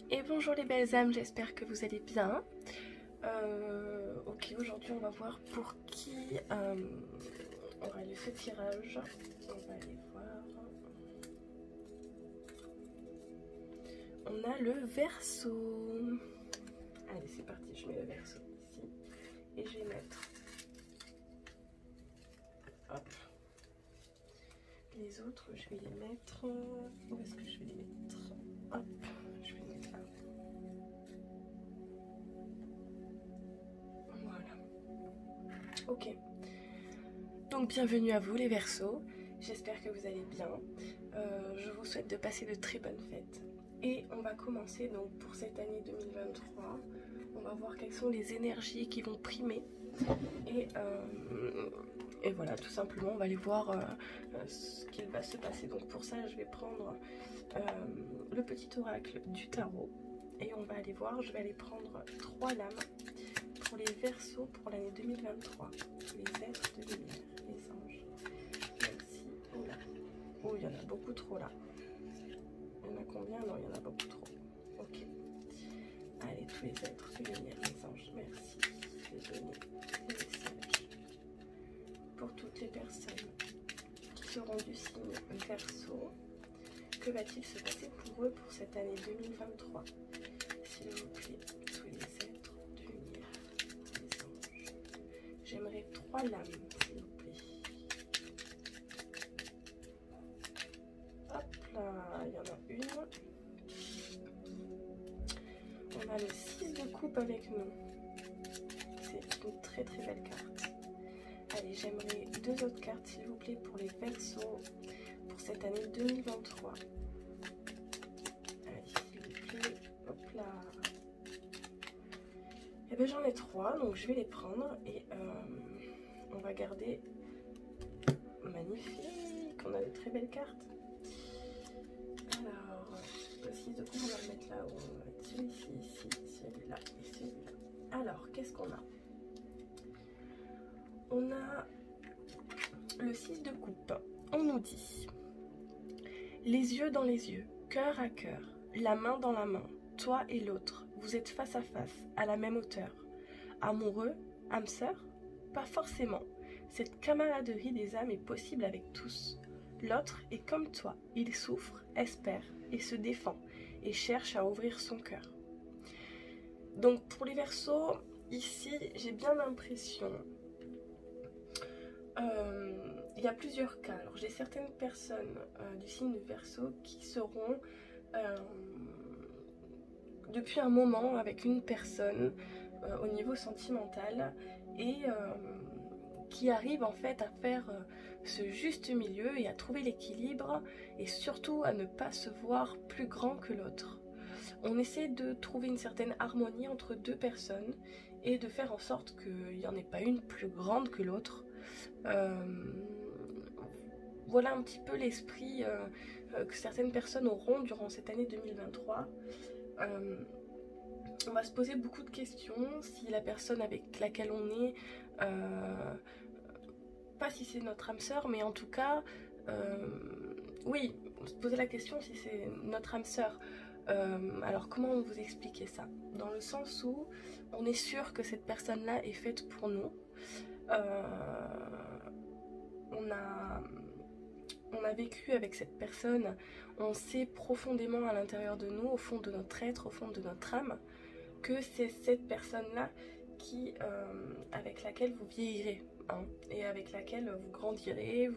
Et bonjour les belles âmes, j'espère que vous allez bien. Ok, aujourd'hui on va voir pour qui on va aller ce tirage. On va aller voir. On a le Verseau. Allez, c'est parti, je mets le Verseau ici. Et je vais mettre... Hop. Les autres, je vais les mettre... Où est-ce que je vais les mettre? Hop, je vais les mettre là. Voilà. Ok. Donc bienvenue à vous les Verseaux. J'espère que vous allez bien. Je vous souhaite de passer de très bonnes fêtes. Et on va commencer donc pour cette année 2023. On va voir quelles sont les énergies qui vont primer. Et voilà, tout simplement, on va aller voir ce qu'il va se passer. Donc pour ça, je vais prendre le petit oracle du tarot. Et on va aller voir, je vais aller prendre 3 lames pour les Verseaux pour l'année 2023. Les êtres de lumière, les anges. Merci. Oh là. Oh, il y en a beaucoup trop là. Il y en a combien? Non, il y en a beaucoup trop. Ok. Allez, tous les êtres de lumière, les anges, merci de donner des messages pour toutes les personnes qui seront du signe Verseau. Que va-t-il se passer pour eux pour cette année 2023? S'il vous plaît, tous les êtres de lumière, les anges. J'aimerais 3 lames, s'il vous plaît. Hop là, il y en a une. On a le 6 de coupe avec nous. C'est une très très belle carte. Allez, j'aimerais 2 autres cartes s'il vous plaît pour les Verseaux pour cette année 2023. Allez, s'il vous plaît. Hop là. Et bien j'en ai 3, donc je vais les prendre et on va garder. Magnifique, on a de très belles cartes. Alors, le 6 de coupe, on va le mettre là où on va mettre celui-ci, ici, celui-là et celui-là. Alors, qu'est-ce qu'on a? On a le 6 de coupe. On nous dit les yeux dans les yeux, cœur à cœur, la main dans la main, toi et l'autre, vous êtes face à face, à la même hauteur. Amoureux, âme sœur? Pas forcément. Cette camaraderie des âmes est possible avec tous. L'autre est comme toi, il souffre, espère et se défend et cherche à ouvrir son cœur. Donc pour les Verseaux, ici j'ai bien l'impression, il y a plusieurs cas. Alors j'ai certaines personnes du signe de Verseau qui seront depuis un moment avec une personne au niveau sentimental et qui arrive en fait à faire ce juste milieu et à trouver l'équilibre et surtout à ne pas se voir plus grand que l'autre. On essaie de trouver une certaine harmonie entre 2 personnes et de faire en sorte qu'il n'y en ait pas une plus grande que l'autre. Voilà un petit peu l'esprit que certaines personnes auront durant cette année 2023. On va se poser beaucoup de questions si la personne avec laquelle on est, pas si c'est notre âme sœur, mais en tout cas, oui, se poser la question si c'est notre âme sœur. Alors comment vous expliquer ça? Dans le sens où on est sûr que cette personne-là est faite pour nous. On a vécu avec cette personne, on sait profondément à l'intérieur de nous, au fond de notre être, au fond de notre âme, que c'est cette personne-là qui, avec laquelle vous vieillirez, hein, et avec laquelle vous grandirez.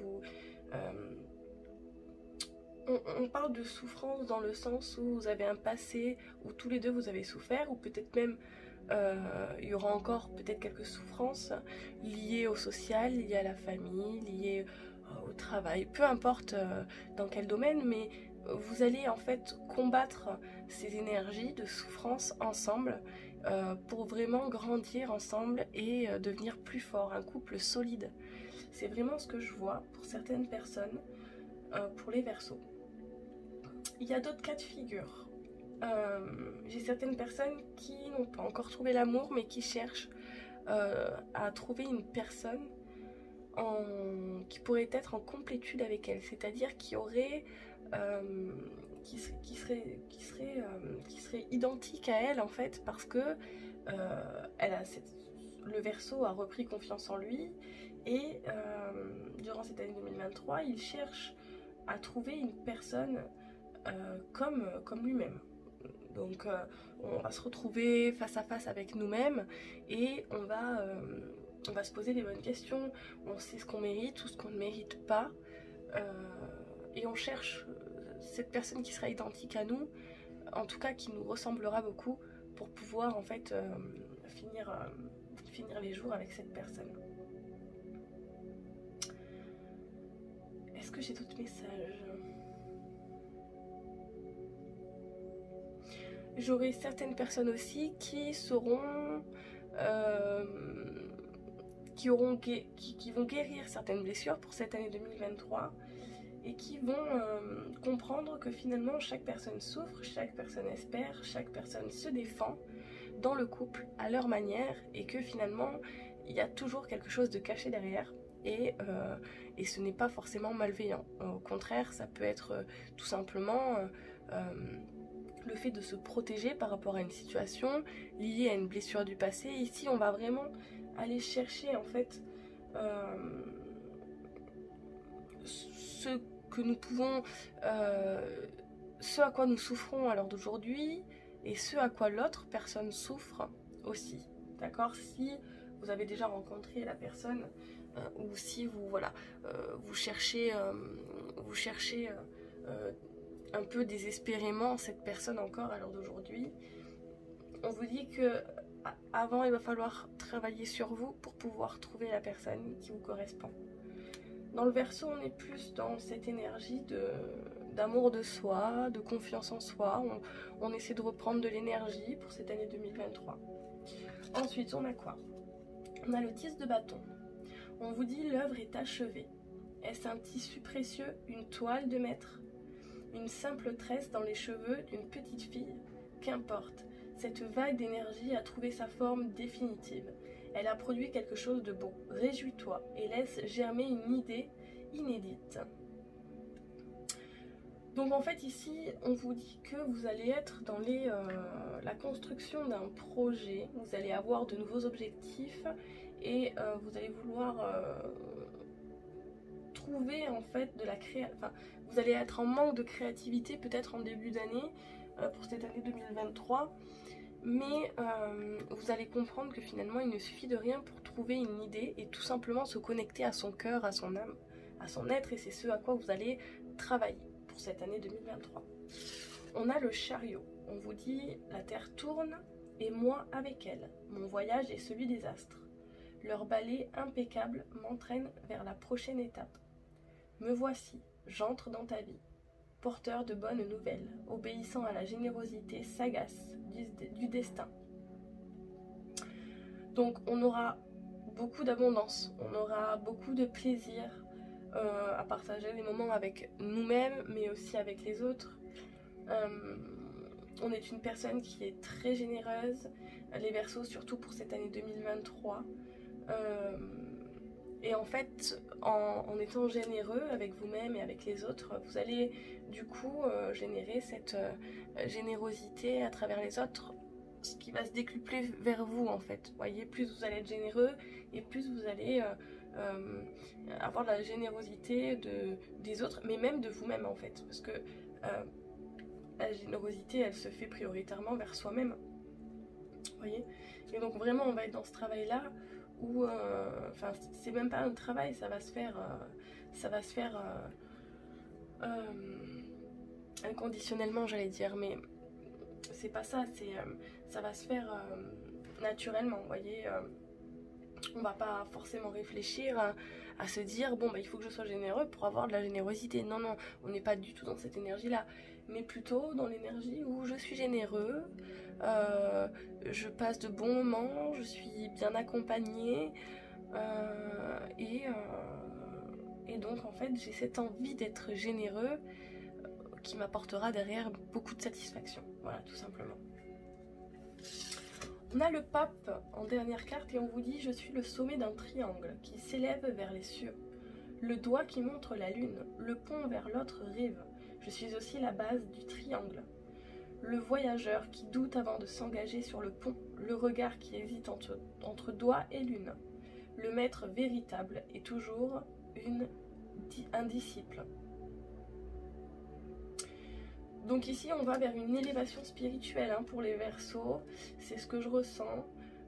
On parle de souffrance dans le sens où vous avez un passé où tous les deux vous avez souffert, ou peut-être même il y aura encore peut-être quelques souffrances liées au social, liées à la famille, liées au travail, peu importe dans quel domaine, mais vous allez en fait combattre ces énergies de souffrance ensemble pour vraiment grandir ensemble et devenir plus fort, un couple solide. C'est vraiment ce que je vois pour certaines personnes, pour les Verseaux. Il y a d'autres cas de figure. J'ai certaines personnes qui n'ont pas encore trouvé l'amour mais qui cherchent à trouver une personne qui pourrait être en complétude avec elle, c'est-à-dire qui serait identique à elle en fait, parce que le Verseau a repris confiance en lui, et durant cette année 2023 il cherche à trouver une personne comme lui-même. Donc on va se retrouver face à face avec nous-mêmes, et on va se poser les bonnes questions. On sait ce qu'on mérite ou ce qu'on ne mérite pas, et on cherche cette personne qui sera identique à nous, en tout cas qui nous ressemblera beaucoup, pour pouvoir en fait finir les jours avec cette personne. Est-ce que j'ai d'autres messages? J'aurai certaines personnes aussi qui vont guérir certaines blessures pour cette année 2023, et qui vont comprendre que finalement chaque personne souffre, chaque personne espère, chaque personne se défend dans le couple à leur manière, et que finalement il y a toujours quelque chose de caché derrière, et ce n'est pas forcément malveillant. Au contraire, ça peut être tout simplement le fait de se protéger par rapport à une situation liée à une blessure du passé. Ici on va vraiment aller chercher en fait ce que nous pouvons, ce à quoi nous souffrons à l'heure d'aujourd'hui, et ce à quoi l'autre personne souffre aussi. D'accord? Si vous avez déjà rencontré la personne, ou si vous cherchez un peu désespérément cette personne encore à l'heure d'aujourd'hui, on vous dit que avant il va falloir travailler sur vous pour pouvoir trouver la personne qui vous correspond. Dans le Verseau, on est plus dans cette énergie d'amour de soi, de confiance en soi. On essaie de reprendre de l'énergie pour cette année 2023. Ensuite, on a quoi? On a le 10 de bâton. On vous dit l'œuvre est achevée. Est-ce un tissu précieux, une toile de maître, une simple tresse dans les cheveux d'une petite fille? Qu'importe, cette vague d'énergie a trouvé sa forme définitive. Elle a produit quelque chose de beau. Réjouis-toi et laisse germer une idée inédite. Donc en fait ici, on vous dit que vous allez être dans la construction d'un projet, vous allez avoir de nouveaux objectifs, et vous allez vouloir trouver en fait de la création. Enfin, vous allez être en manque de créativité peut-être en début d'année, pour cette année 2023. Mais vous allez comprendre que finalement il ne suffit de rien pour trouver une idée, et tout simplement se connecter à son cœur, à son âme, à son être, et c'est ce à quoi vous allez travailler pour cette année 2023. On a le chariot. On vous dit la terre tourne et moi avec elle. Mon voyage est celui des astres. Leur balai impeccable m'entraîne vers la prochaine étape. Me voici, j'entre dans ta vie. Porteur de bonnes nouvelles, obéissant à la générosité sagace du destin. Donc on aura beaucoup d'abondance, on aura beaucoup de plaisir à partager des moments avec nous-mêmes, mais aussi avec les autres. On est une personne qui est très généreuse, les Verseaux surtout pour cette année 2023. Et en fait, en étant généreux avec vous-même et avec les autres, vous allez du coup générer cette générosité à travers les autres, ce qui va se décupler vers vous en fait. Vous voyez, plus vous allez être généreux, et plus vous allez avoir de la générosité des autres, mais même de vous-même en fait. Parce que la générosité, elle se fait prioritairement vers soi-même. Vous voyez? Et donc vraiment, on va être dans ce travail-là, où, enfin, c'est même pas un travail, ça va se faire inconditionnellement, j'allais dire, mais c'est pas ça, ça va se faire naturellement, vous voyez. On va pas forcément réfléchir à se dire bon bah il faut que je sois généreux pour avoir de la générosité. Non, non, on n'est pas du tout dans cette énergie-là, mais plutôt dans l'énergie où je suis généreux, je passe de bons moments, je suis bien accompagnée, et donc en fait j'ai cette envie d'être généreux qui m'apportera derrière beaucoup de satisfaction. Voilà, tout simplement. On a le pape en dernière carte, et on vous dit je suis le sommet d'un triangle qui s'élève vers les cieux, le doigt qui montre la lune, le pont vers l'autre rive. Je suis aussi la base du triangle. Le voyageur qui doute avant de s'engager sur le pont, le regard qui hésite entre doigt et lune. Le maître véritable est toujours un disciple. Donc ici on va vers une élévation spirituelle hein, pour les Verseaux, c'est ce que je ressens.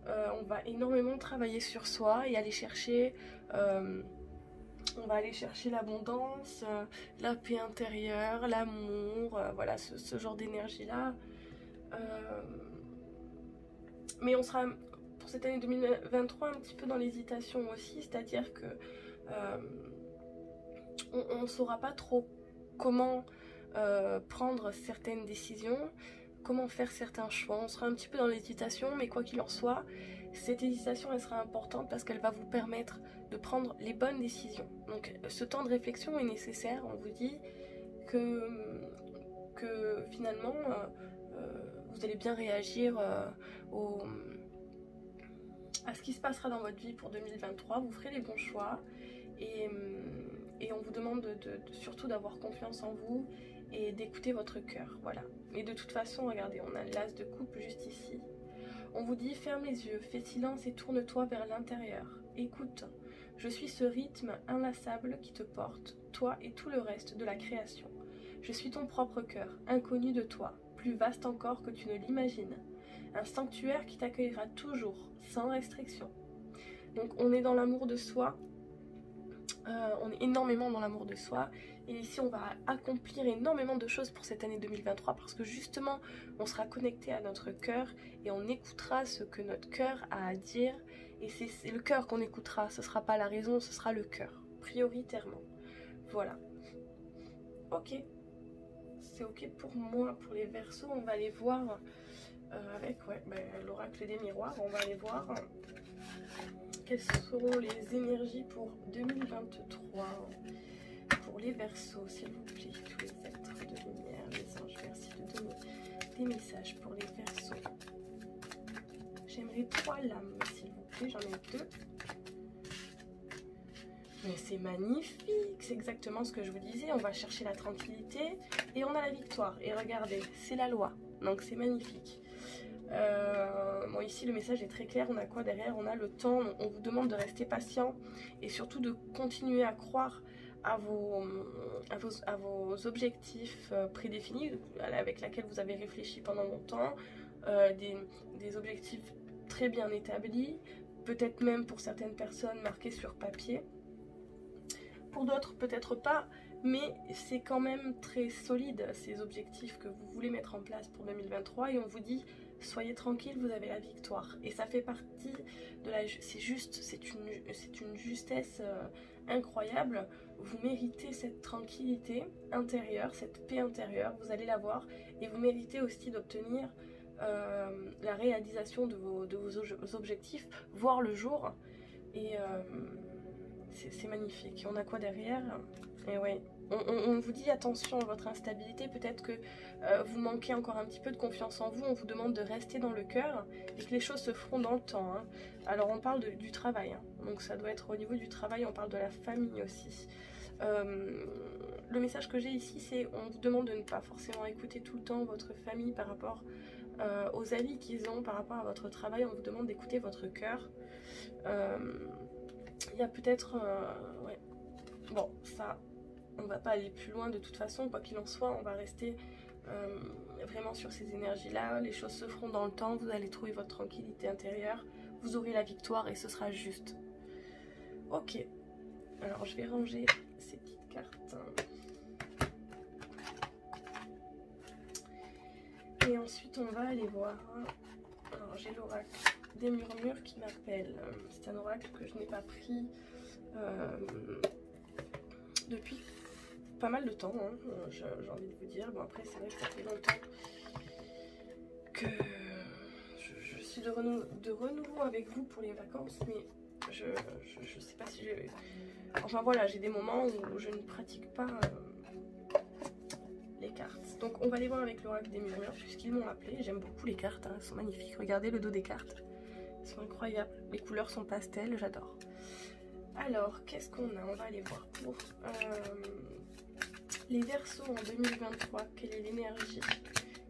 On va énormément travailler sur soi et aller chercher, l'abondance, la paix intérieure, l'amour, voilà ce genre d'énergie là. Mais on sera pour cette année 2023 un petit peu dans l'hésitation aussi, c'est-à-dire que on ne saura pas trop comment prendre certaines décisions, comment faire certains choix. On sera un petit peu dans l'hésitation, mais quoi qu'il en soit, cette hésitation elle sera importante parce qu'elle va vous permettre de prendre les bonnes décisions. Donc ce temps de réflexion est nécessaire. On vous dit que finalement vous allez bien réagir à ce qui se passera dans votre vie pour 2023. Vous ferez les bons choix et on vous demande surtout d'avoir confiance en vous et d'écouter votre cœur, voilà. Et de toute façon, regardez, on a l'as de coupe juste ici. On vous dit, ferme les yeux, fais silence et tourne-toi vers l'intérieur. Écoute, je suis ce rythme inlassable qui te porte, toi et tout le reste de la création. Je suis ton propre cœur, inconnu de toi, plus vaste encore que tu ne l'imagines. Un sanctuaire qui t'accueillera toujours, sans restriction. Donc on est dans l'amour de soi. On est énormément dans l'amour de soi et ici on va accomplir énormément de choses pour cette année 2023 parce que justement on sera connecté à notre cœur et on écoutera ce que notre cœur a à dire et c'est le cœur qu'on écoutera, ce sera pas la raison, ce sera le cœur prioritairement. Voilà, ok, c'est ok pour moi. Pour les Verseaux, on va aller voir avec l'oracle des miroirs, on va aller voir quelles seront les énergies pour 2023 pour les Verseaux, s'il vous plaît, tous les êtres de lumière, les anges, merci de donner des messages pour les Verseaux. J'aimerais 3 lames, s'il vous plaît, j'en ai 2. Mais c'est magnifique, c'est exactement ce que je vous disais, on va chercher la tranquillité et on a la victoire. Et regardez, c'est la loi, donc c'est magnifique. Bon, ici le message est très clair, on a quoi derrière? On a le temps, on vous demande de rester patient et surtout de continuer à croire à vos objectifs prédéfinis avec lesquels vous avez réfléchi pendant longtemps, des objectifs très bien établis, peut-être même pour certaines personnes marqués sur papier, pour d'autres peut-être pas, mais c'est quand même très solide ces objectifs que vous voulez mettre en place pour 2023 et on vous dit soyez tranquille, vous avez la victoire. Et ça fait partie de la... C'est juste, c'est une justesse incroyable. Vous méritez cette tranquillité intérieure, cette paix intérieure, vous allez l'avoir. Et vous méritez aussi d'obtenir la réalisation de vos objectifs, voir le jour. Et c'est magnifique. Et on a quoi derrière? Et ouais. On vous dit attention à votre instabilité, peut-être que vous manquez encore un petit peu de confiance en vous, on vous demande de rester dans le cœur et que les choses se feront dans le temps. Hein. Alors on parle du travail, hein. Donc ça doit être au niveau du travail, on parle de la famille aussi. Le message que j'ai ici, c'est on vous demande de ne pas forcément écouter tout le temps votre famille par rapport aux avis qu'ils ont, par rapport à votre travail, on vous demande d'écouter votre cœur. Il y a peut-être... ouais. Bon, ça... On ne va pas aller plus loin de toute façon, quoi qu'il en soit, on va rester vraiment sur ces énergies-là. Les choses se feront dans le temps, vous allez trouver votre tranquillité intérieure, vous aurez la victoire et ce sera juste. Ok, alors je vais ranger ces petites cartes. Et ensuite on va aller voir. Alors j'ai l'oracle des murmures qui m'appelle. C'est un oracle que je n'ai pas pris depuis pas mal de temps, hein, j'ai envie de vous dire. Bon après c'est vrai que ça fait longtemps que je suis de renouveau avec vous pour les vacances, mais je sais pas si j'ai... Enfin voilà, j'ai des moments où je ne pratique pas les cartes. Donc on va aller voir avec l'oracle des murmures puisqu'ils m'ont appelé. J'aime beaucoup les cartes, hein, elles sont magnifiques. Regardez le dos des cartes, elles sont incroyables. Les couleurs sont pastel, j'adore. Alors qu'est-ce qu'on a? On va aller voir pour Les Verseaux en 2023, quelle est l'énergie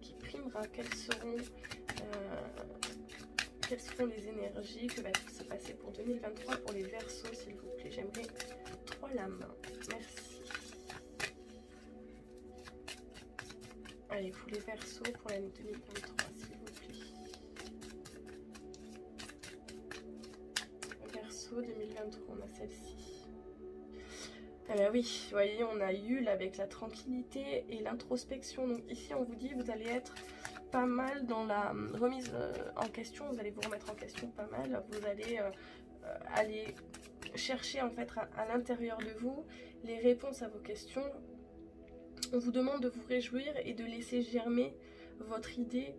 qui primera? Quelles seront les énergies que va se passer pour 2023 pour les Verseaux, s'il vous plaît? J'aimerais 3 lames. Merci. Allez, pour les Verseaux pour l'année 2023, s'il vous plaît. Verseau 2023, on a celle-ci. Ah bah oui, vous voyez, on a eu avec la tranquillité et l'introspection. Donc ici, on vous dit, vous allez être pas mal dans la remise en question. Vous allez vous remettre en question pas mal. Vous allez aller chercher en fait à l'intérieur de vous les réponses à vos questions. On vous demande de vous réjouir et de laisser germer votre idée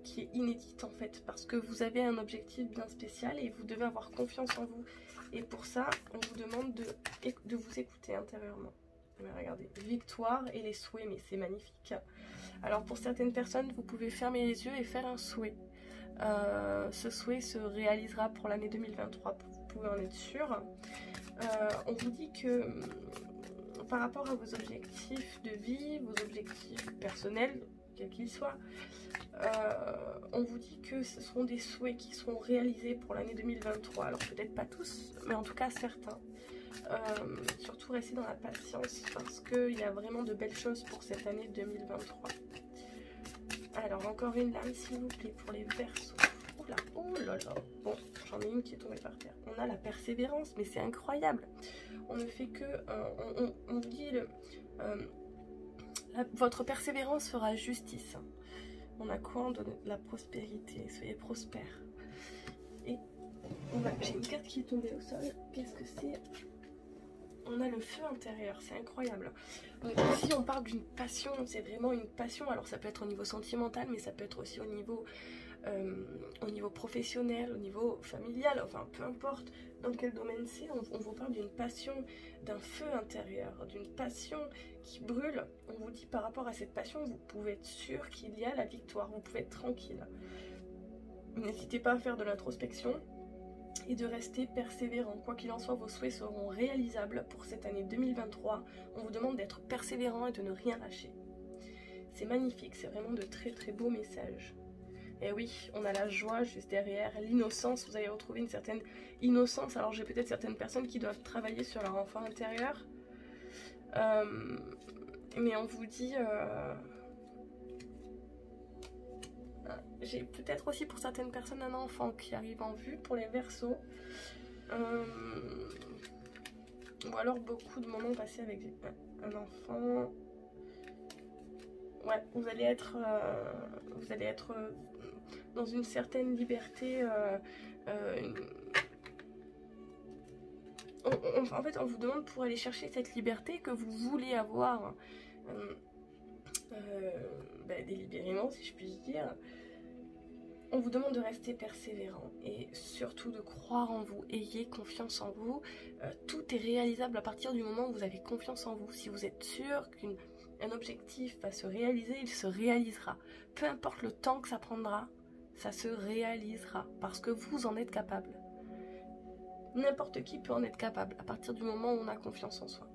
qui est inédite en fait. Parce que vous avez un objectif bien spécial et vous devez avoir confiance en vous. Et pour ça, on vous demande de vous écouter intérieurement. Mais regardez, victoire et les souhaits, mais c'est magnifique. Alors pour certaines personnes, vous pouvez fermer les yeux et faire un souhait. Ce souhait se réalisera pour l'année 2023, vous pouvez en être sûr. On vous dit que par rapport à vos objectifs de vie, vos objectifs personnels, quels qu'ils soient, on vous dit que ce seront des souhaits qui seront réalisés pour l'année 2023. Alors peut-être pas tous, mais en tout cas certains. Surtout restez dans la patience parce qu'il y a vraiment de belles choses pour cette année 2023. Alors encore une lame s'il vous plaît pour les Verseaux. Oula, oh là là. Bon, j'en ai une qui est tombée par terre. On a la persévérance, mais c'est incroyable. On ne fait que... on dit votre persévérance fera justice. On a quoi? On donne la prospérité. Soyez prospères. Et j'ai une carte qui est tombée au sol. Qu'est-ce que c'est? On a le feu intérieur, c'est incroyable. Donc ici on parle d'une passion, c'est vraiment une passion. Alors ça peut être au niveau sentimental, mais ça peut être aussi au niveau professionnel, au niveau familial, enfin peu importe dans quel domaine c'est. On vous parle d'une passion, d'un feu intérieur, d'une passion qui brûle. On vous dit par rapport à cette passion, vous pouvez être sûr qu'il y a la victoire, vous pouvez être tranquille. N'hésitez pas à faire de l'introspection et de rester persévérant. Quoi qu'il en soit, vos souhaits seront réalisables pour cette année 2023. On vous demande d'être persévérant et de ne rien lâcher. C'est magnifique, c'est vraiment de très très beaux messages. Et oui, on a la joie juste derrière, l'innocence, vous allez retrouver une certaine innocence. Alors j'ai peut-être certaines personnes qui doivent travailler sur leur enfant intérieur. Mais on vous dit... j'ai peut-être aussi pour certaines personnes un enfant qui arrive en vue pour les Verseaux. Ou alors beaucoup de moments passés avec un enfant. Ouais, vous allez être dans une certaine liberté. En fait, on vous demande pour aller chercher cette liberté que vous voulez avoir délibérément, si je puis dire. On vous demande de rester persévérant et surtout de croire en vous. Ayez confiance en vous. Tout est réalisable à partir du moment où vous avez confiance en vous. Si vous êtes sûr qu'un objectif va se réaliser, il se réalisera. Peu importe le temps que ça prendra, ça se réalisera parce que vous en êtes capable. N'importe qui peut en être capable à partir du moment où on a confiance en soi.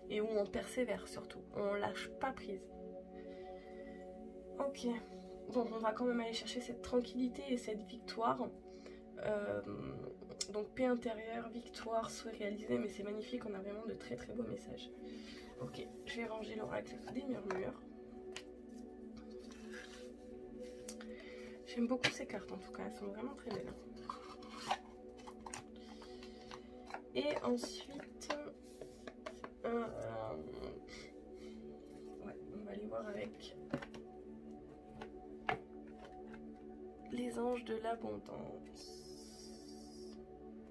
Et où on persévère surtout. On lâche pas prise. Ok. Donc on va quand même aller chercher cette tranquillité et cette victoire. Donc paix intérieure, victoire, souhait réalisé, mais c'est magnifique, on a vraiment de très très beaux messages. Ok, je vais ranger l'oracle des murmures. J'aime beaucoup ces cartes en tout cas, elles sont vraiment très belles. Et ensuite, ouais, on va aller voir avec... les anges de l'abondance.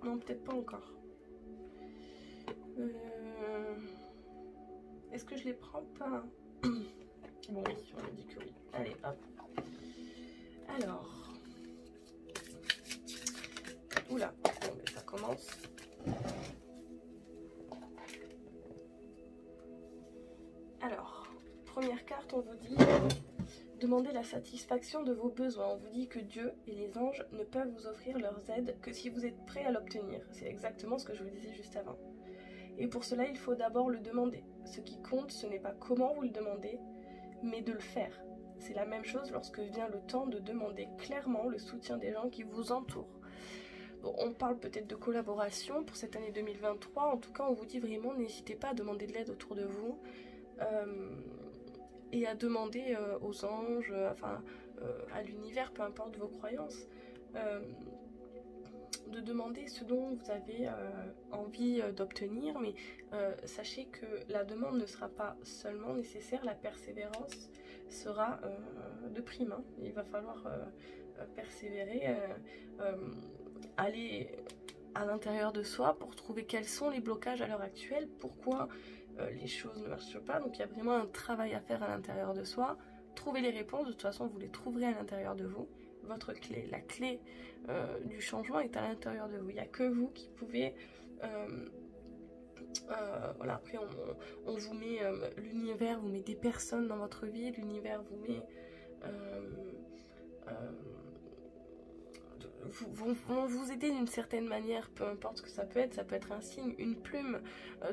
Non, peut-être pas encore. Est-ce que je les prends pas? Bon oui, on me dit que oui. Allez, hop. Alors. Oula, bon, mais ça commence. Alors, première carte, on vous dit... demandez la satisfaction de vos besoins. On vous dit que Dieu et les anges ne peuvent vous offrir leurs aides que si vous êtes prêt à l'obtenir. C'est exactement ce que je vous disais juste avant. Et pour cela, il faut d'abord le demander. Ce qui compte, ce n'est pas comment vous le demandez, mais de le faire. C'est la même chose lorsque vient le temps de demander clairement le soutien des gens qui vous entourent. Bon, on parle peut-être de collaboration pour cette année 2023. En tout cas, on vous dit vraiment, n'hésitez pas à demander de l'aide autour de vous. Et à demander aux anges, à l'univers, peu importe vos croyances, de demander ce dont vous avez envie d'obtenir, mais sachez que la demande ne sera pas seulement nécessaire, la persévérance sera de prime, hein. Il va falloir persévérer, aller à l'intérieur de soi pour trouver quels sont les blocages à l'heure actuelle, pourquoi les choses ne marchent pas. Donc il y a vraiment un travail à faire à l'intérieur de soi. Trouvez les réponses, de toute façon vous les trouverez à l'intérieur de vous. Votre clé, la clé du changement est à l'intérieur de vous. Il n'y a que vous qui pouvez... voilà, après on vous met... l'univers vous met des personnes dans votre vie, l'univers vous met... vont vous aider d'une certaine manière, peu importe ce que ça peut être un signe, une plume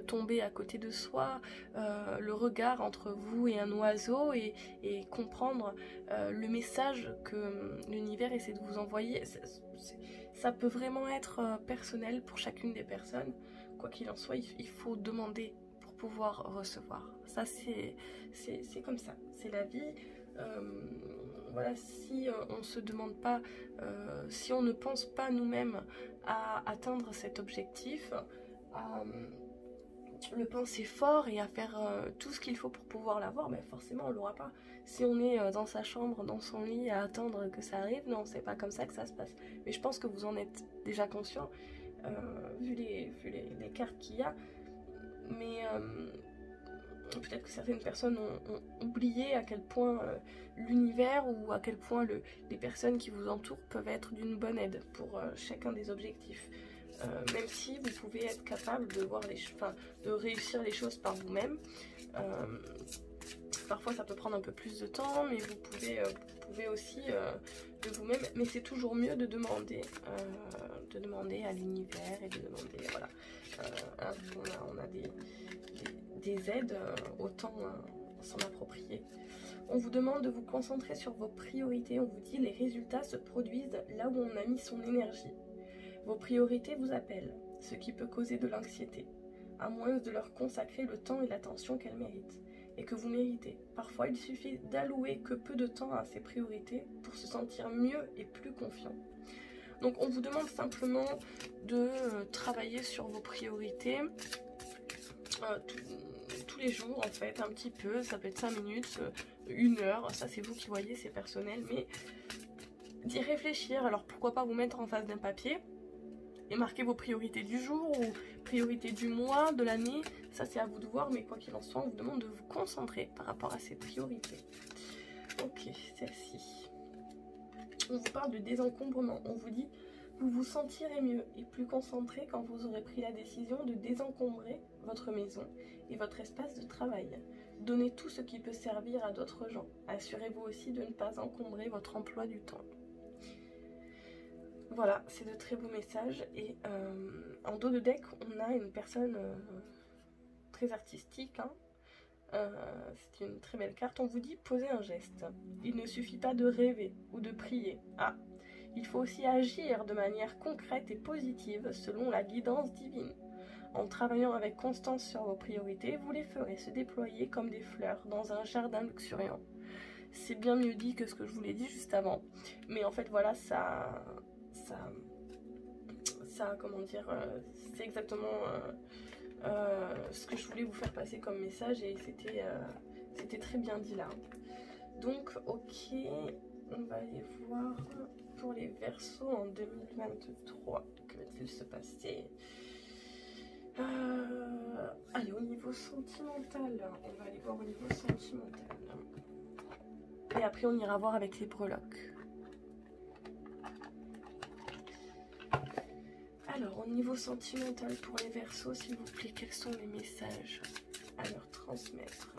tombée à côté de soi, le regard entre vous et un oiseau, et comprendre le message que l'univers essaie de vous envoyer. Ça peut vraiment être personnel pour chacune des personnes. Quoi qu'il en soit, il faut demander pour pouvoir recevoir. Ça, c'est comme ça, c'est la vie. Voilà, si on ne se demande pas, si on ne pense pas nous-mêmes à atteindre cet objectif, à le penser fort et à faire tout ce qu'il faut pour pouvoir l'avoir, ben forcément on ne l'aura pas. Si on est dans sa chambre, dans son lit, à attendre que ça arrive, non, c'est pas comme ça que ça se passe. Mais je pense que vous en êtes déjà conscient, vu les cartes qu'il y a. Mais... peut-être que certaines personnes ont oublié à quel point l'univers ou à quel point les personnes qui vous entourent peuvent être d'une bonne aide pour chacun des objectifs. Même si vous pouvez être capable de voir de réussir les choses par vous-même. Parfois ça peut prendre un peu plus de temps, mais vous pouvez aussi de vous-même. Mais c'est toujours mieux de demander à l'univers et de demander, voilà. On a des aides, autant s'en approprier. On vous demande de vous concentrer sur vos priorités. On vous dit les résultats se produisent là où on a mis son énergie. Vos priorités vous appellent, ce qui peut causer de l'anxiété, à moins de leur consacrer le temps et l'attention qu'elles méritent, et que vous méritez. Parfois, il suffit d'allouer que peu de temps à ces priorités pour se sentir mieux et plus confiant. Donc, on vous demande simplement de travailler sur vos priorités tous les jours, en fait, un petit peu. Ça peut être 5 minutes, 1 heure, ça c'est vous qui voyez, c'est personnel, mais d'y réfléchir. Alors, pourquoi pas vous mettre en face d'un papier et marquer vos priorités du jour ou priorités du mois, de l'année, ça c'est à vous de voir, mais quoi qu'il en soit, on vous demande de vous concentrer par rapport à ces priorités. Ok, celle-ci. On vous parle de désencombrement, on vous dit vous vous sentirez mieux et plus concentré quand vous aurez pris la décision de désencombrer votre maison et votre espace de travail. Donnez tout ce qui peut servir à d'autres gens. Assurez-vous aussi de ne pas encombrer votre emploi du temps. Voilà, c'est de très beaux messages. Et en dos de deck, on a une personne très artistique. Hein. C'est une très belle carte. On vous dit poser un geste. Il ne suffit pas de rêver ou de prier. Ah, il faut aussi agir de manière concrète et positive selon la guidance divine. En travaillant avec constance sur vos priorités, vous les ferez se déployer comme des fleurs dans un jardin luxuriant. C'est bien mieux dit que ce que je vous l'ai dit juste avant. Mais en fait, voilà, ça comment dire, c'est exactement ce que je voulais vous faire passer comme message, et c'était très bien dit là. Donc ok, on va aller voir pour les Verseaux en 2023, que va-t-il se passer? Allez, au niveau sentimental, on va aller voir au niveau sentimental, et après on ira voir avec les breloques. Alors, au niveau sentimental pour les Verseaux, s'il vous plaît, quels sont les messages à leur transmettre?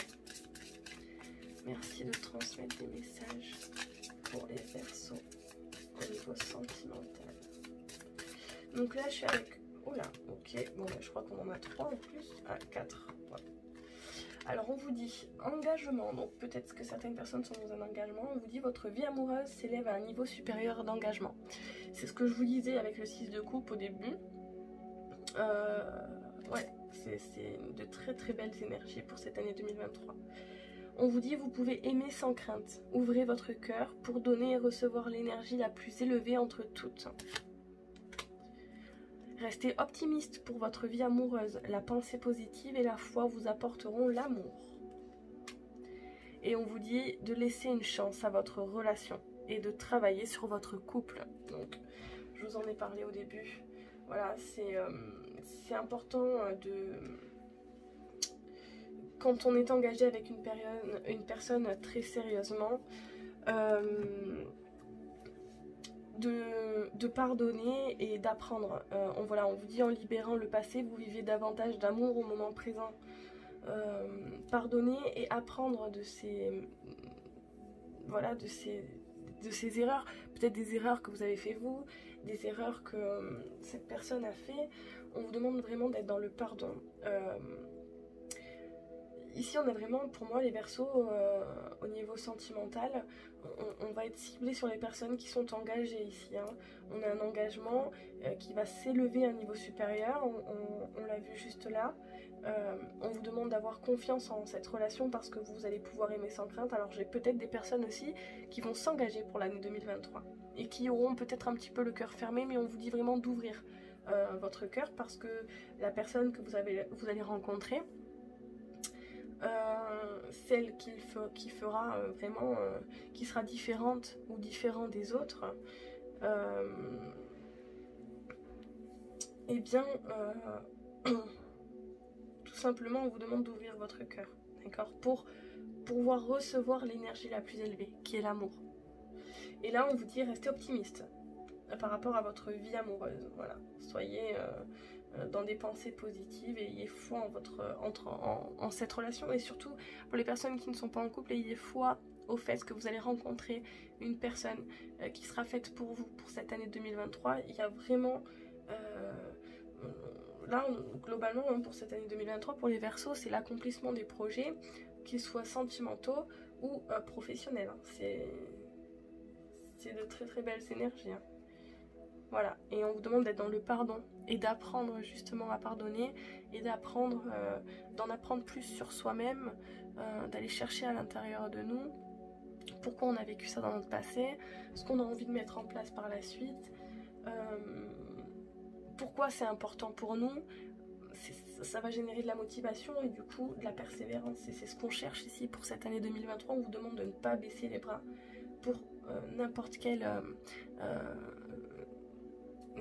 Merci de transmettre des messages pour les Verseaux au niveau sentimental. Donc là, je suis avec Oula, ok. Bon, je crois qu'on en a 3 en plus. Ah, 4. Ouais. Alors, on vous dit engagement. Donc, peut-être que certaines personnes sont dans un engagement. On vous dit votre vie amoureuse s'élève à un niveau supérieur d'engagement. C'est ce que je vous disais avec le 6 de coupe au début. Ouais, c'est de très très belles énergies pour cette année 2023. On vous dit vous pouvez aimer sans crainte. Ouvrez votre cœur pour donner et recevoir l'énergie la plus élevée entre toutes. Restez optimiste pour votre vie amoureuse. La pensée positive et la foi vous apporteront l'amour. Et on vous dit de laisser une chance à votre relation et de travailler sur votre couple. Donc, je vous en ai parlé au début. Voilà, c'est important de... Quand on est engagé avec une personne très sérieusement, de pardonner et d'apprendre. Voilà, on vous dit en libérant le passé, vous vivez davantage d'amour au moment présent. Pardonner et apprendre de ces... Voilà, de ces erreurs. Peut-être des erreurs que vous avez fait vous, des erreurs que cette personne a fait. On vous demande vraiment d'être dans le pardon. Ici, on a vraiment, pour moi, les Verseaux, au niveau sentimental, on va être ciblé sur les personnes qui sont engagées ici. Hein. On a un engagement qui va s'élever à un niveau supérieur, on l'a vu juste là. On vous demande d'avoir confiance en cette relation parce que vous allez pouvoir aimer sans crainte. Alors, j'ai peut-être des personnes aussi qui vont s'engager pour l'année 2023 et qui auront peut-être un petit peu le cœur fermé, mais on vous dit vraiment d'ouvrir votre cœur parce que la personne que vous allez rencontrer, celle qui fera vraiment, qui sera différente ou différent des autres, eh bien, tout simplement, on vous demande d'ouvrir votre cœur, d'accord, pour pouvoir recevoir l'énergie la plus élevée, qui est l'amour. Et là, on vous dit, restez optimiste par rapport à votre vie amoureuse, voilà, soyez... dans des pensées positives et ayez foi en cette relation. Et surtout, pour les personnes qui ne sont pas en couple, ayez foi au fait que vous allez rencontrer une personne qui sera faite pour vous pour cette année 2023. Il y a vraiment... là, globalement, pour cette année 2023, pour les Verseaux, c'est l'accomplissement des projets, qu'ils soient sentimentaux ou professionnels. Hein. C'est de très très belles énergies. Hein. Voilà, et on vous demande d'être dans le pardon et d'apprendre justement à pardonner et d'apprendre, d'en apprendre plus sur soi-même, d'aller chercher à l'intérieur de nous pourquoi on a vécu ça dans notre passé, ce qu'on a envie de mettre en place par la suite, pourquoi c'est important pour nous. Ça va générer de la motivation et du coup de la persévérance. Et c'est ce qu'on cherche ici pour cette année 2023. On vous demande de ne pas baisser les bras pour n'importe quel...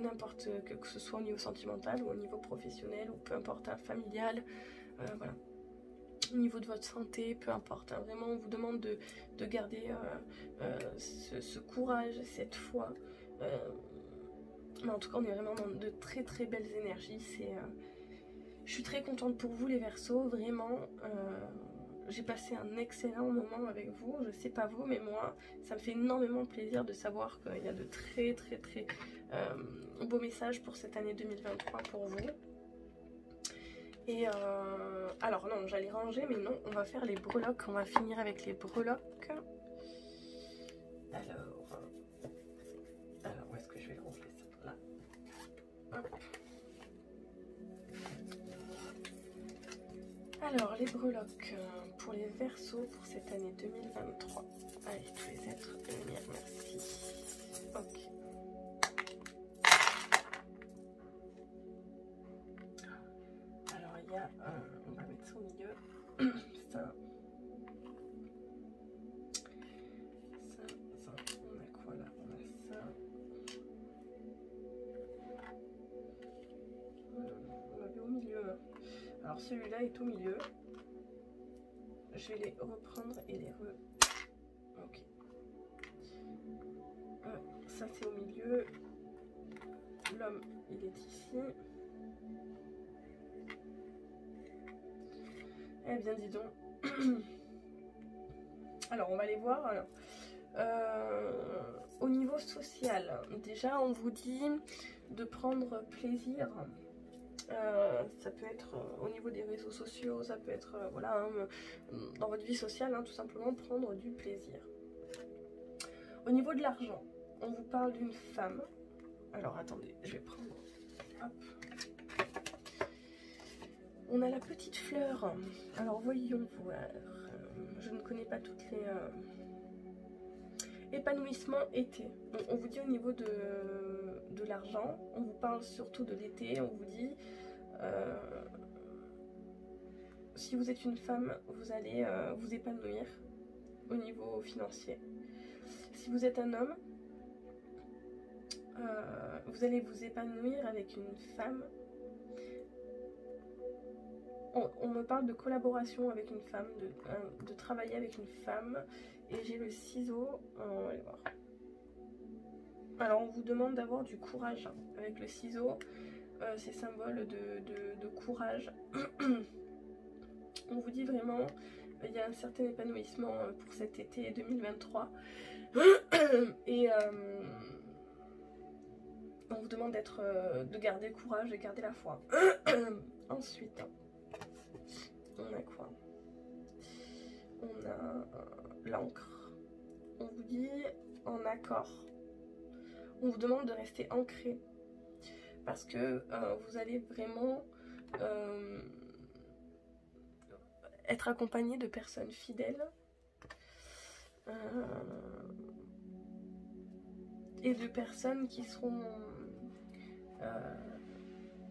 n'importe que ce soit au niveau sentimental ou au niveau professionnel ou peu importe, hein, familial, voilà, au niveau de votre santé, peu importe, hein, vraiment on vous demande de garder ce courage, cette foi, mais en tout cas on est vraiment dans de très très belles énergies. Je suis très contente pour vous les Verseaux, vraiment. J'ai passé un excellent moment avec vous, je sais pas vous, mais moi, ça me fait énormément plaisir de savoir qu'il y a de très très très beaux messages pour cette année 2023 pour vous. Et alors non, j'allais ranger, mais non, on va faire les breloques, on va finir avec les breloques. Alors où est-ce que je vais gonfler ça? Là. Hop. Alors, les breloques pour les Verseaux pour cette année 2023. Allez, tous les êtres de lumière, merci. Ok. Alors, il y a... on va mettre ça au milieu. Ça. On a quoi là? On a ça. On l'avait au milieu. Alors celui-là est au milieu. Je vais les reprendre et les Ok. Ça c'est au milieu. L'homme il est ici. Eh bien dis donc. Alors on va les voir. Alors, au niveau social, déjà on vous dit de prendre plaisir Ça peut être au niveau des réseaux sociaux, ça peut être voilà, hein, dans votre vie sociale, hein, tout simplement prendre du plaisir. Au niveau de l'argent, on vous parle d'une femme. Alors attendez, je vais prendre... Hop. On a la petite fleur. Alors voyons voir. Je ne connais pas toutes les... Épanouissement été. On vous dit au niveau de l'argent, on vous parle surtout de l'été, on vous dit si vous êtes une femme, vous allez vous épanouir au niveau financier. Si vous êtes un homme, vous allez vous épanouir avec une femme. On me parle de collaboration avec une femme, de travailler avec une femme. Et j'ai le ciseau, on va aller voir. Alors on vous demande d'avoir du courage avec le ciseau, c'est symbole de courage. On vous dit vraiment, il y a un certain épanouissement pour cet été 2023. Et on vous demande de garder le courage et garder la foi. Ensuite, on a quoi? On a l'encre. On vous dit en accord. On vous demande de rester ancré parce que vous allez vraiment être accompagné de personnes fidèles et de personnes qui seront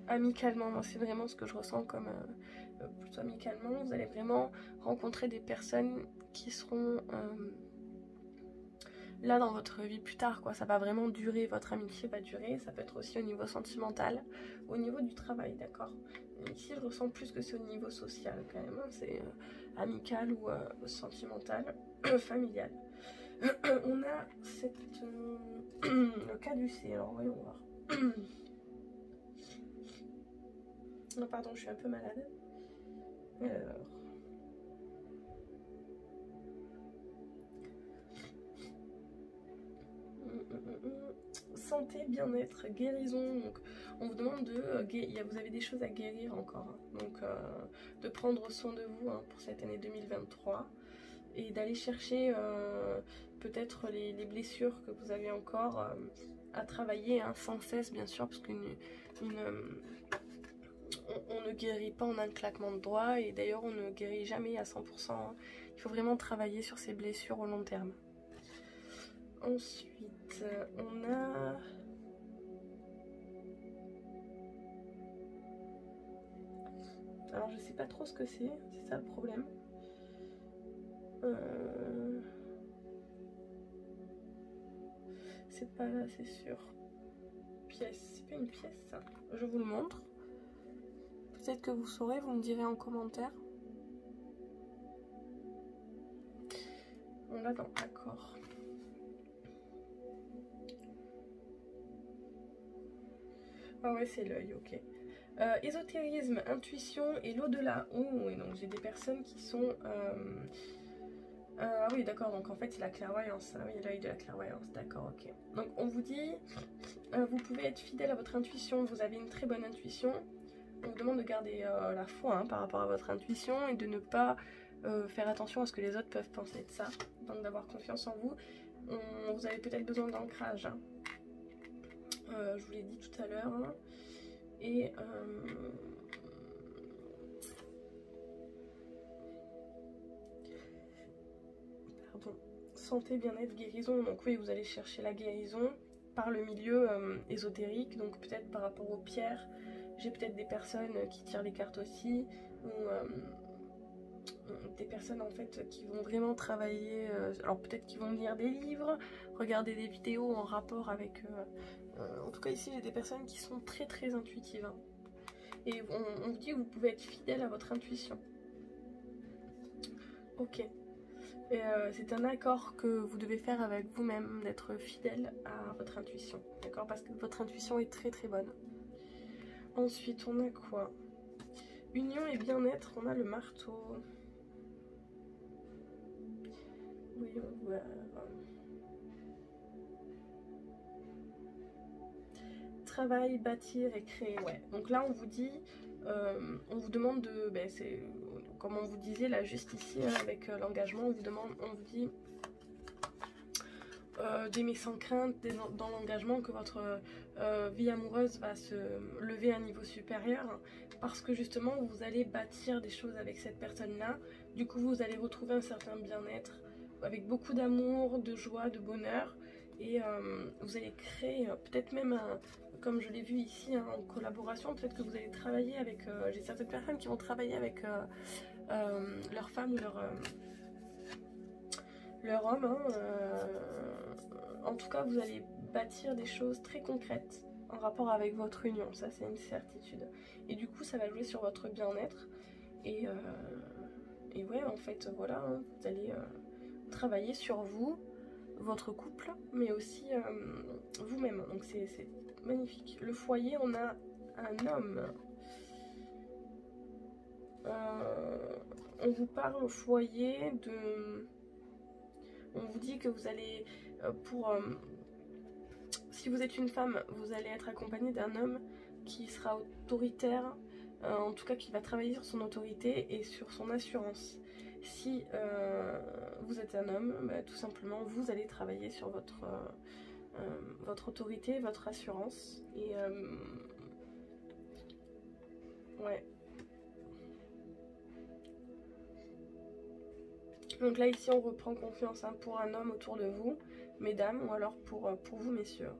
amicalement. C'est vraiment ce que je ressens comme plutôt amicalement. Vous allez vraiment rencontrer des personnes qui seront là dans votre vie plus tard, quoi. Ça va vraiment durer, votre amitié va durer. Ça peut être aussi au niveau sentimental, au niveau du travail, d'accord. Ici je ressens plus que c'est au niveau social quand même, hein. C'est amical ou sentimental, familial. On a le caducée, alors voyons voir. Non, pardon, je suis un peu malade. Alors... santé, bien-être, guérison. Donc, on vous demande vous avez des choses à guérir encore, hein. Donc de prendre soin de vous, hein, pour cette année 2023 et d'aller chercher peut-être les blessures que vous avez encore à travailler, hein, sans cesse bien sûr, parce qu'on ne guérit pas en un claquement de doigts et d'ailleurs on ne guérit jamais à 100%, hein. Il faut vraiment travailler sur ces blessures au long terme. Ensuite, on a... Alors, je sais pas trop ce que c'est ça le problème. C'est pas là, c'est sûr. Pièce, c'est pas une pièce, ça. Je vous le montre. Peut-être que vous saurez, vous me direz en commentaire. On l'a dans accord. Ah ouais, c'est l'œil, ok. Ésotérisme, intuition et l'au-delà. Oh, et donc j'ai des personnes qui sont... ah oui, d'accord, donc en fait c'est la clairvoyance. Ah oui, l'œil de la clairvoyance, d'accord, ok. Donc on vous dit, vous pouvez être fidèle à votre intuition, vous avez une très bonne intuition. On vous demande de garder la foi, hein, par rapport à votre intuition et de ne pas faire attention à ce que les autres peuvent penser de ça. Donc d'avoir confiance en vous. Vous avez peut-être besoin d'ancrage, hein. Je vous l'ai dit tout à l'heure, hein. Et pardon, santé, bien-être, guérison. Donc oui, vous allez chercher la guérison par le milieu ésotérique, donc peut-être par rapport aux pierres. J'ai peut-être des personnes qui tirent les cartes aussi, ou des personnes en fait qui vont vraiment travailler, alors peut-être qu'ils vont lire des livres, regarder des vidéos en rapport avec... en tout cas ici j'ai des personnes qui sont très très intuitives, hein. Et on vous dit que vous pouvez être fidèle à votre intuition. Ok. C'est un accord que vous devez faire avec vous-même, d'être fidèle à votre intuition. D'accord? Parce que votre intuition est très très bonne. Ensuite, on a quoi? Union et bien-être, on a le marteau. Voyons voir. travail, bâtir et créer, ouais. Donc là on vous dit, on vous demande de, ben, c'est comme on vous disait là juste ici hein, avec l'engagement, on vous dit d'aimer sans crainte, dans l'engagement, que votre vie amoureuse va se lever à un niveau supérieur, parce que justement vous allez bâtir des choses avec cette personne là. Du coup vous allez retrouver un certain bien-être avec beaucoup d'amour, de joie, de bonheur, et vous allez créer peut-être même comme je l'ai vu ici hein, en collaboration, peut-être que vous allez travailler avec, j'ai certaines personnes qui vont travailler avec leur femme ou leur homme hein, en tout cas vous allez bâtir des choses très concrètes en rapport avec votre union, ça c'est une certitude, et du coup ça va jouer sur votre bien-être, et ouais en fait voilà hein, vous allez travailler sur vous, votre couple, mais aussi vous-même, donc c'est magnifique. Le foyer, on a un homme, on vous parle au foyer de, on vous dit que vous allez si vous êtes une femme, vous allez être accompagnée d'un homme qui sera autoritaire, en tout cas qui va travailler sur son autorité et sur son assurance. Si vous êtes un homme, bah, tout simplement vous allez travailler sur votre autorité, votre assurance, et ouais. Donc là ici on reprend confiance hein, pour un homme autour de vous, mesdames, ou alors pour vous messieurs.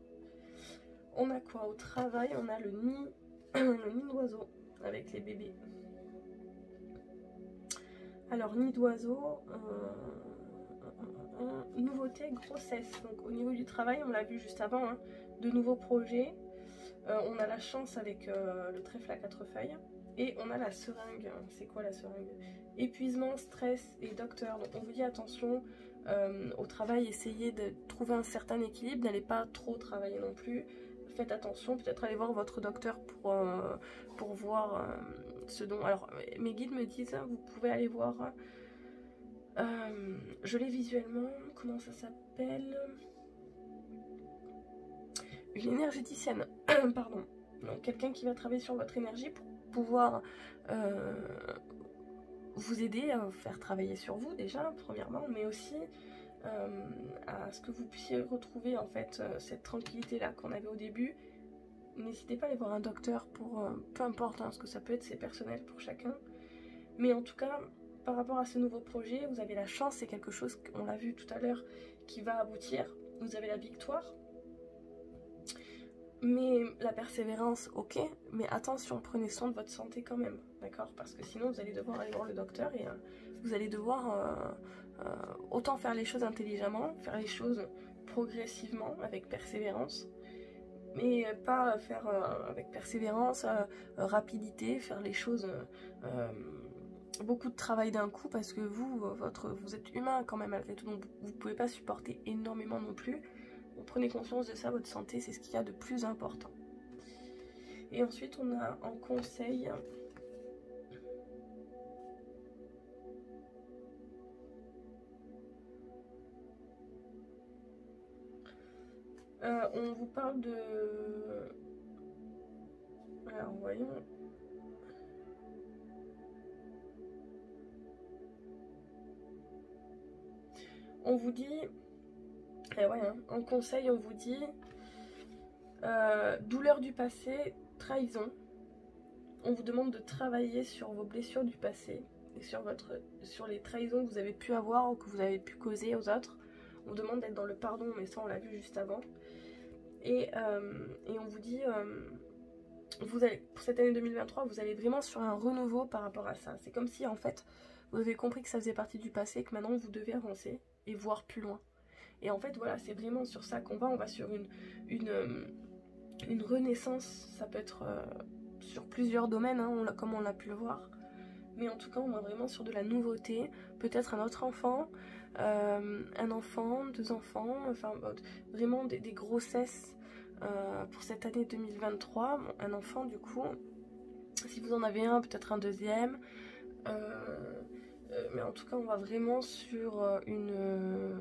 On a quoi au travail? On a le nid, le nid d'oiseau avec les bébés. Alors nid d'oiseau, nouveauté, grossesse. Donc au niveau du travail, on l'a vu juste avant, hein, de nouveaux projets. On a la chance avec le trèfle à 4 feuilles. Et on a la seringue. C'est quoi la seringue? Épuisement, stress et docteur. Donc on vous dit attention au travail, essayez de trouver un certain équilibre, n'allez pas trop travailler non plus. Faites attention, peut-être aller voir votre docteur pour voir ce dont... Alors mes guides me disent, vous pouvez aller voir, je l'ai visuellement, comment ça s'appelle? Une énergéticienne, pardon. Donc quelqu'un qui va travailler sur votre énergie pour pouvoir vous aider à faire travailler sur vous déjà, premièrement, mais aussi à ce que vous puissiez retrouver en fait cette tranquillité là qu'on avait au début. N'hésitez pas à aller voir un docteur pour peu importe hein, ce que ça peut être, c'est personnel pour chacun, mais en tout cas par rapport à ce nouveau projet vous avez la chance, c'est quelque chose qu'on l'a vu tout à l'heure qui va aboutir, vous avez la victoire, mais la persévérance ok, mais attention, prenez soin de votre santé quand même, d'accord, parce que sinon vous allez devoir aller voir le docteur et vous allez devoir autant faire les choses intelligemment, faire les choses progressivement, avec persévérance, mais pas faire avec persévérance, rapidité, faire les choses, beaucoup de travail d'un coup, parce que vous êtes humain quand même malgré tout, donc vous pouvez pas supporter énormément non plus. Donc prenez conscience de ça, votre santé c'est ce qu'il y a de plus important. Et ensuite on a en conseil... on vous parle de... Alors voyons... On vous dit... Et ouais, hein, en conseil on vous dit... douleur du passé, trahison. On vous demande de travailler sur vos blessures du passé et sur les trahisons que vous avez pu avoir ou que vous avez pu causer aux autres. On vous demande d'être dans le pardon, mais ça on l'a vu juste avant. Et on vous dit, pour cette année 2023, vous allez vraiment sur un renouveau par rapport à ça. C'est comme si en fait, vous avez compris que ça faisait partie du passé, que maintenant vous devez avancer et voir plus loin. Et en fait, voilà, c'est vraiment sur ça qu'on va. On va sur une renaissance. Ça peut être sur plusieurs domaines, hein, comme on l'a pu le voir. Mais en tout cas, on va vraiment sur de la nouveauté. Peut-être un autre enfant, un enfant, 2 enfants, enfin vraiment des grossesses pour cette année 2023. Un enfant du coup, si vous en avez un, peut-être un deuxième. Mais en tout cas, on va vraiment sur une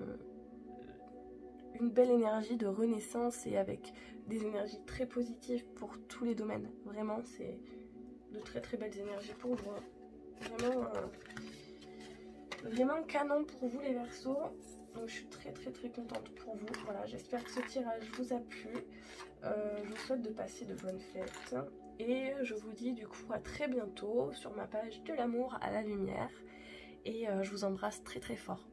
une belle énergie de renaissance et avec des énergies très positives pour tous les domaines. Vraiment, c'est de très très belles énergies pour vous. Vraiment, vraiment canon pour vous les Verseaux. Donc je suis très très très contente pour vous. Voilà, j'espère que ce tirage vous a plu. Je vous souhaite de passer de bonnes fêtes. Et je vous dis du coup à très bientôt sur ma page de l'amour à la lumière. Et je vous embrasse très très fort.